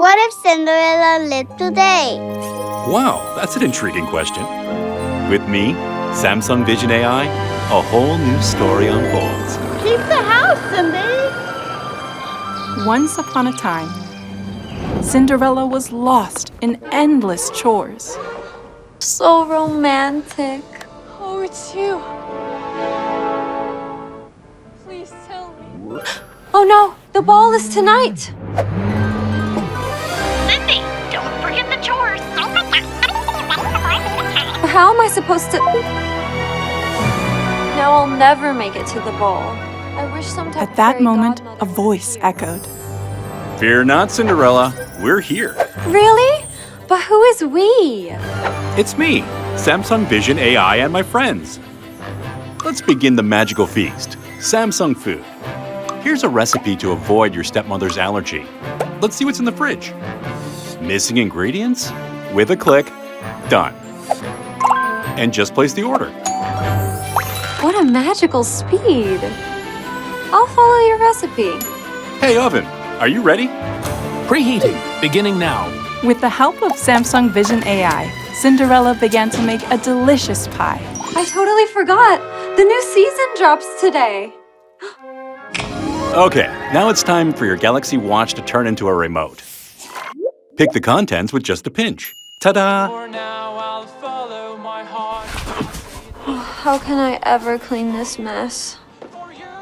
What if Cinderella lived today? Wow, that's an intriguing question. With me, Samsung Vision AI, a whole new story unfolds. Keep the house, Cindy! Once upon a time, Cinderella was lost in endless chores. So romantic. Oh, it's you. Please tell me. Oh no, the ball is tonight. Cindy, don't forget the chores. How am I supposed to... Now I'll never make it to the ball. I wish some type At of that fairy moment, a godmother voice would be here. echoed. Fear not, Cinderella. We're here. Really? But who is we? It's me, Samsung Vision AI and my friends. Let's begin the magical feast, Samsung food. Here's a recipe to avoid your stepmother's allergy. Let's see what's in the fridge. Missing ingredients? With a click, done. And just place the order. What a magical speed. I'll follow your recipe. Hey, oven, are you ready? Preheating, beginning now. With the help of Samsung Vision AI, Cinderella began to make a delicious pie. I totally forgot. The new season drops today. Okay, now it's time for your Galaxy Watch to turn into a remote. Pick the contents with just a pinch. Ta-da! For now, I'll follow my heart. How can I ever clean this mess?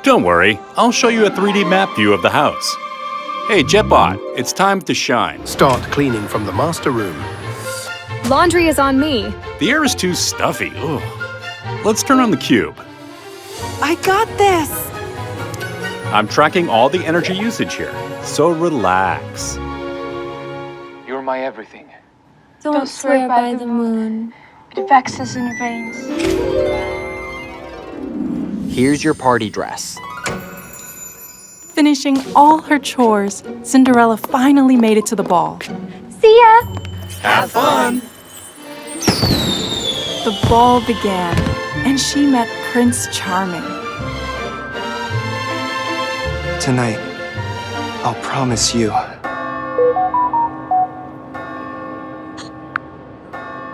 Don't worry, I'll show you a 3D map view of the house. Hey, Jetbot, it's time to shine. Start cleaning from the master room. Laundry is on me. The air is too stuffy. Ugh. Let's turn on the cube. I got this! I'm tracking all the energy usage here, so relax. You're my everything. Don't swear by the moon. It vexes and rains. Here's your party dress. Finishing all her chores, Cinderella finally made it to the ball. See ya! Have fun! The ball began, and she met Prince Charming. Tonight, I'll promise you.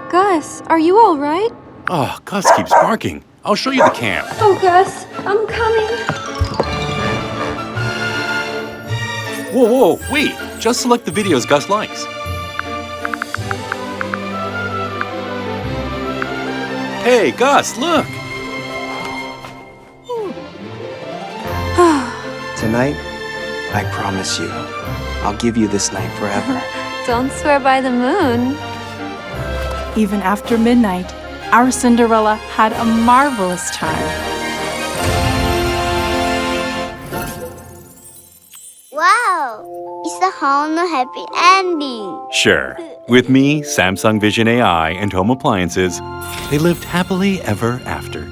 Gus, are you all right? Oh, Gus keeps barking. I'll show you the camp. Oh, Gus, I'm coming. Whoa, wait. Just select the videos Gus likes. Hey, Gus, look. Tonight, I promise you, I'll give you this night forever. Don't swear by the moon. Even after midnight, our Cinderella had a marvelous time. Wow! It's a whole happy ending. Sure. With me, Samsung Vision AI, and home appliances, they lived happily ever after.